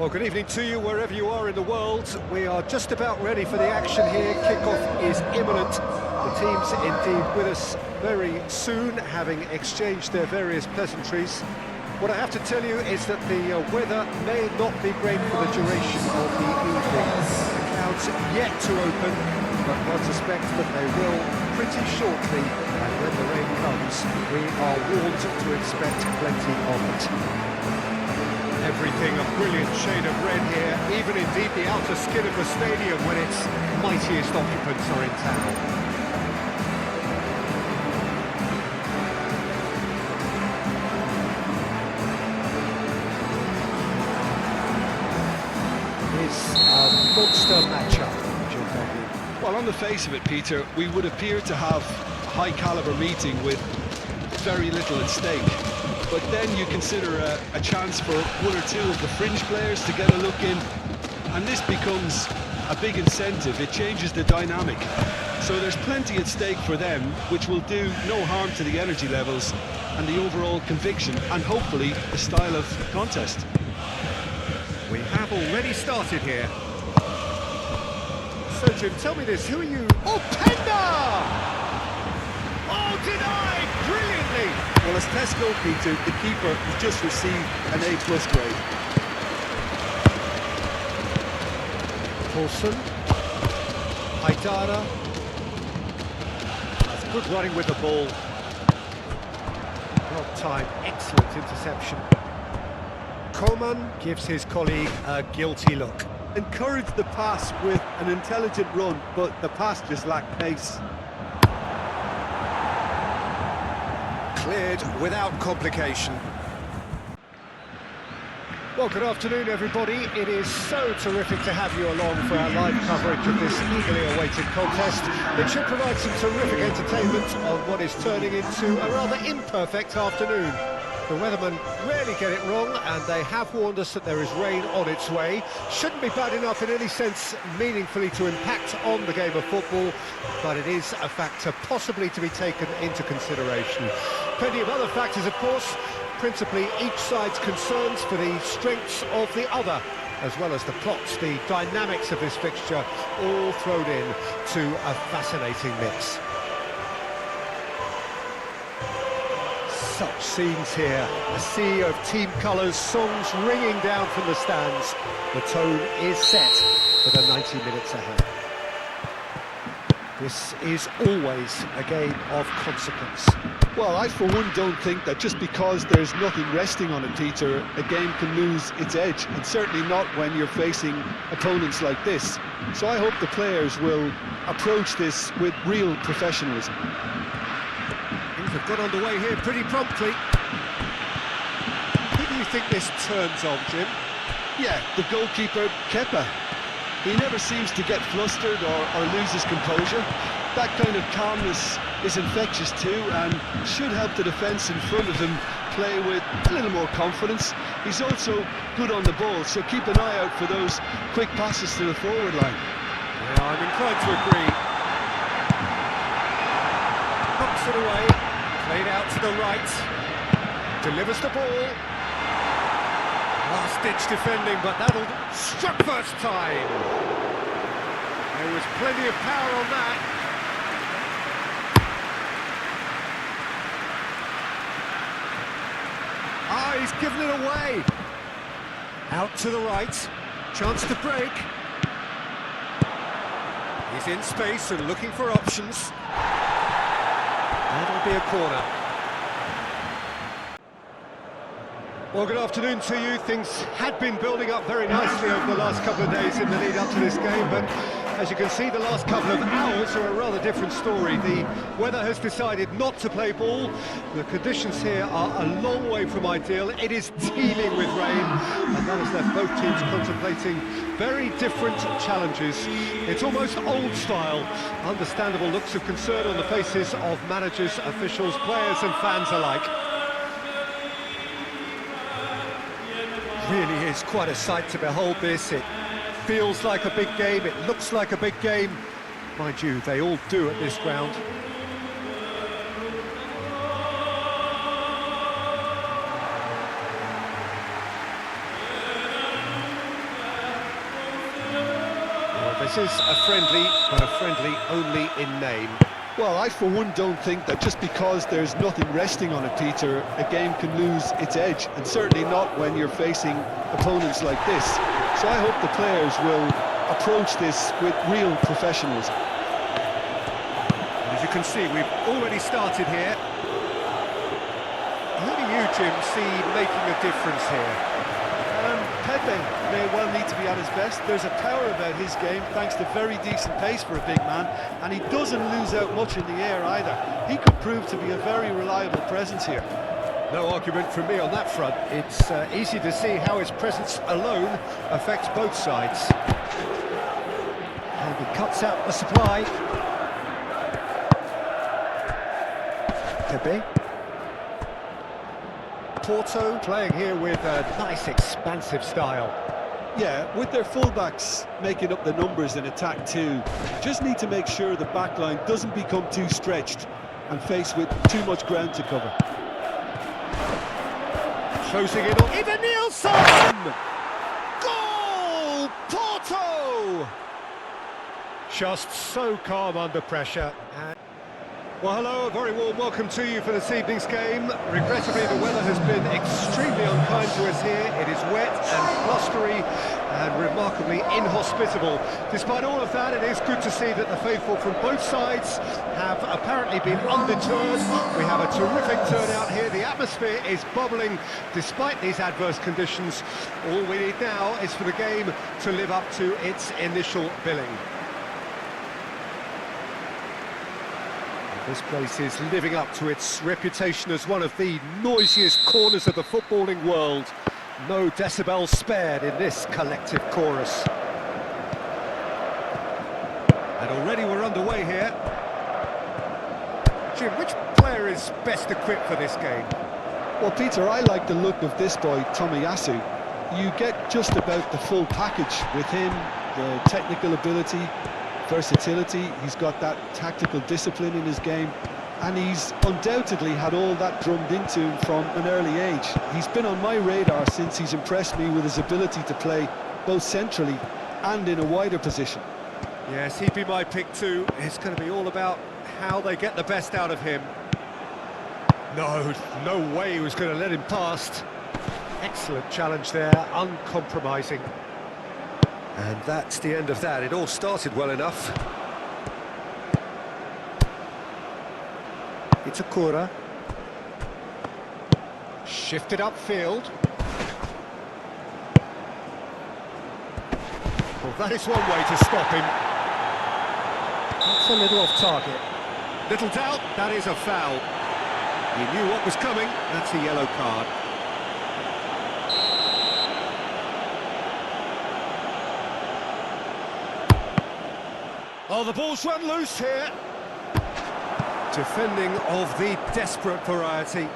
Well, good evening to you wherever you are in the world. We are just about ready for the action here. Kickoff is imminent. The teams indeed with us very soon, having exchanged their various pleasantries. What I have to tell you is that the weather may not be great for the duration of the evening. The clouds yet to open, but one suspects that they will pretty shortly. And when the rain comes, we are warned to expect plenty of it. Everything a brilliant shade of red here, even indeed the outer skin of the stadium when its mightiest occupants are in town. It's a monster matchup. Well, on the face of it, Peter, we would appear to have a high-caliber meeting with very little at stake. But then you consider a chance for one or two of the fringe players to get a look in, and this becomes a big incentive. It changes the dynamic. So there's plenty at stake for them, which will do no harm to the energy levels and the overall conviction, and hopefully the style of contest. We have already started here. So Jim, tell me this, who are you? Oh, Penda! Oh, denied! Brilliantly! Well, as test goalkeeper, the keeper has just received an A+ grade. Paulson. Haidara. That's good running with the ball. Well timed, excellent interception. Coman gives his colleague a guilty look. Encouraged the pass with an intelligent run, but the pass just lacked pace. Cleared without complication. Well, good afternoon, everybody. It is so terrific to have you along for our live coverage of this eagerly awaited contest. It should provide some terrific entertainment on what is turning into a rather imperfect afternoon. The weathermen rarely get it wrong, and they have warned us that there is rain on its way. Shouldn't be bad enough in any sense meaningfully to impact on the game of football, but it is a factor possibly to be taken into consideration. Plenty of other factors, of course, principally each side's concerns for the strengths of the other, as well as the plots, the dynamics of this fixture, all thrown in to a fascinating mix. Such scenes here, a sea of team colours, songs ringing down from the stands. The tone is set for the 90 minutes ahead. This is always a game of consequence. Well, I for one don't think that just because there's nothing resting on it, Peter, a game can lose its edge, and certainly not when you're facing opponents like this. So I hope the players will approach this with real professionalism. Things have got underway here pretty promptly. Who do you think this turns on, Jim? Yeah, the goalkeeper, Kepa. He never seems to get flustered or lose his composure. That kind of calmness is infectious too, and should help the defence in front of him play with a little more confidence. He's also good on the ball, so keep an eye out for those quick passes to the forward line. Yeah, I'm inclined to agree. Knocks it away, played out to the right, delivers the ball. Last-ditch defending, but that'll struck first time. There was plenty of power on that. Ah, he's given it away. Out to the right, chance to break. He's in space and looking for options. That'll be a corner. Well, good afternoon to you. Things had been building up very nicely over the last couple of days in the lead up to this game, but as you can see, the last couple of hours are a rather different story. The weather has decided not to play ball. The conditions here are a long way from ideal. It is teeming with rain, and that has left both teams contemplating very different challenges. It's almost old style. Understandable looks of concern on the faces of managers, officials, players and fans alike. Really is quite a sight to behold this. It feels like a big game, it looks like a big game. Mind you, they all do at this ground. Well, this is a friendly, but a friendly only in name. Well, I for one don't think that just because there's nothing resting on it, Peter, a game can lose its edge, and certainly not when you're facing opponents like this. So I hope the players will approach this with real professionalism. As you can see, we've already started here. Who do you, Jim, see making a difference here? Pepe may well need to be at his best. There's a power about his game thanks to very decent pace for a big man, and he doesn't lose out much in the air either. He could prove to be a very reliable presence here. No argument from me on that front. It's easy to see how his presence alone affects both sides. And he cuts out the supply. Pepe. Porto playing here with a nice expansive style. Yeah, with their fullbacks making up the numbers in attack too, just need to make sure the back line doesn't become too stretched and faced with too much ground to cover. Closing in on Ivan Nielsen! Goal! Porto! Just so calm under pressure. Well, hello, a very warm welcome to you for this evening's game. Regrettably, the weather has been extremely unkind to us here. It is wet and blustery and remarkably inhospitable. Despite all of that, it is good to see that the faithful from both sides have apparently been undeterred. We have a terrific turnout here. The atmosphere is bubbling despite these adverse conditions. All we need now is for the game to live up to its initial billing. This place is living up to its reputation as one of the noisiest corners of the footballing world. No decibels spared in this collective chorus. And already we're underway here. Jim, which player is best equipped for this game? Well, Peter, I like the look of this boy, Tomiyasu. You get just about the full package with him, the technical ability, versatility, he's got that tactical discipline in his game, and he's undoubtedly had all that drummed into him from an early age. He's been on my radar since he's impressed me with his ability to play both centrally and in a wider position. Yes, he'd be my pick too. It's going to be all about how they get the best out of him. No way he was going to let him past. Excellent challenge there, uncompromising. And that's the end of that. It all started well enough. It's Akura. Shifted upfield. Well, that is one way to stop him. That's a little off target. Little doubt, that is a foul. He knew what was coming. That's a yellow card. Oh, the ball's run loose here. Defending of the desperate variety.